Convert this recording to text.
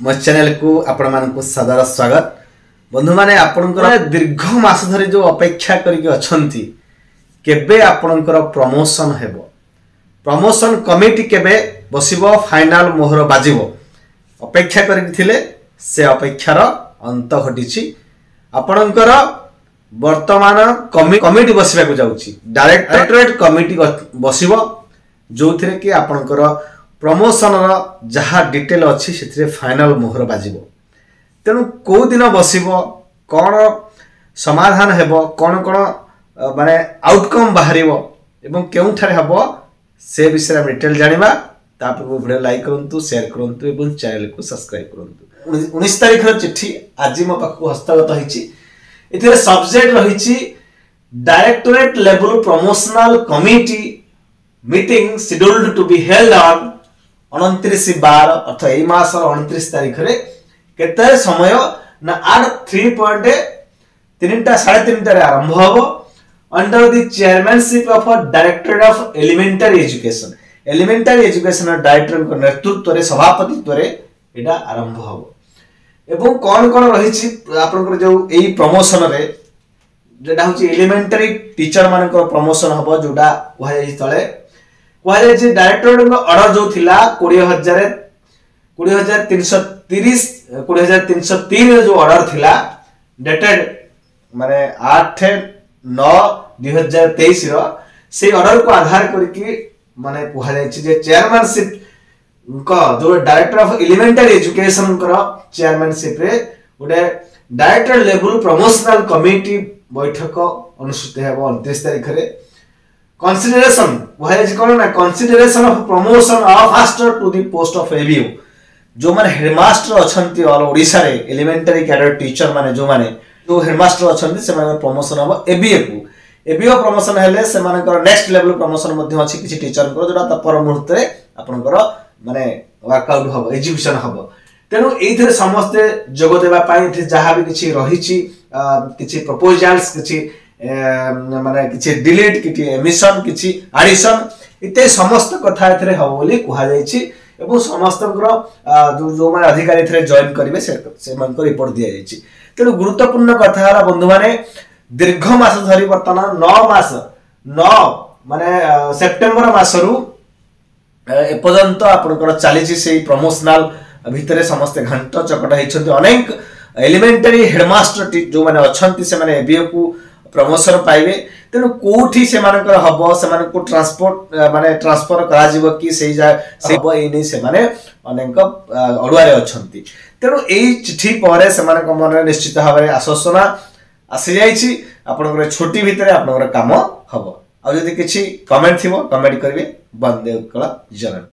मो चैनल को आपण मानकु सदर स्वागत। बंधु माने आपनकर दीर्घ मास धरी जो अपेक्षा करिक अछंती केबे आपनकर प्रमोशन हेबो, प्रमोशन कमिटी केबे बसिबो, फाइनल मोहर बाजिबो अपेक्षा करिक थिले से अपेक्षार अंत घटिछि। आपनकर वर्तमान कमिटी बसिबा को जाउछि, डायरेक्टरेट कमिटी बसिबो जो थिरे कि आपनकर प्रमोशन जहाँ डिटेल अच्छी से फाइनल मोहर बाजिबो। तेणु कौ दिन बसिबो, कौन समाधान हेबो, कौन कौन माने आउटकम बाहरिबो एवं केउठारे हेबो से विषय में डिटेल जानिबा। तापर वीडियो लाइक करंतु, शेयर करंतु एवं चैनल को सब्सक्राइब करंतु। 19 तारिख रो चिट्ठी आज मो पाखु हस्तगत होईची। इथिरे सब्जेक्ट रहिची directorate level promotional committee meeting scheduled to be held on 29/12 अर्थात यही मास 29 तारीख रे केते समय ना 3:30 आरंभ होबो under the chairmanship of directorate of elementary education. Elementary education director को नेतृत्व रे सभापतित्व रे एटा आरंभ होबो। एवं कोन कोन रहिछि आपनकर जो एई प्रमोशन रे जेटा होछि एलिमेंटरी टीचर मानकर प्रमोशन होबो, जोटा कहै तळे कहले जे डायरेक्टर ऑर्डर जो थिला 20303 जो ऑर्डर थिला डेटेड माने 8/9/2023 रो से ऑर्डर को आधार करके माने कहले जे चेयरमैनशिप को जो डायरेक्टर ऑफ एलिमेंटरी एजुकेशन को चेयरमैनशिप रे ओडे डायरेक्टर लेवल प्रमोशनल कमिटी बैठक अनुष्ठित हेबो 29 तारिख रे। कंसीडरेशन वहाय कोन ना consideration of promotion of master to the post of ABO. जो माने हेडमास्टर अछंती ऑल ओडिसा रे एलिमेंटरी कैडर टीचर माने जो हेडमास्टर अछंती से माने प्रमोशन हो एबीओ को। एबीओ प्रमोशन हेले से मानकर नेक्स्ट लेवल प्रमोशन मध्ये अछि किछि टीचर को जोटा पर मुहूर्त रे आपनकर माने वर्कआउट हो एजुकेशन हो। तेनु एथिरे समस्त जोग देबा पई जहां भी किछि रहिछि किछि प्रपोजल्स किछि माने किछि डिलीट किछि एमिशन किछि एडिशन इते समस्त कथा एथिरे हो बोली कुहा जायछि। एवं समस्त जो माने अधिकारी एथिरे जॉइन करिवे से मन को रिपोर्ट दिया जायछि। तेनु गुरुत्वपूर्ण कथा हला बंधु माने दीर्घ मास धरि वर्तमान 9 माने सेप्टेम्बर मासरु एपर्यंत आपनकर चलीछि से प्रमोशनल भितरे समस्त घंट चकटा हिचंती। अनेक एलिमेंटरी हेडमास्टर जो माने अछंती से माने एबीओ को प्रमोशन पाइबे। तेनु कोठी से मानकर हबो से माने को ट्रांसपोर्ट माने ट्रांसफर करा जिवो कि सेही जा से हबो ए नै से माने अनेक अडुआरे अछंती। तेनु एई चिठी परे से माने को मन निश्चित भाबरे आश्वासना आसी जाईछि। आपनकर छोटी भितरे आपनकर काम हबो। आ जदि किछि कमेंट थिबो कमेंट करबे। बंदे उत्कल जनन।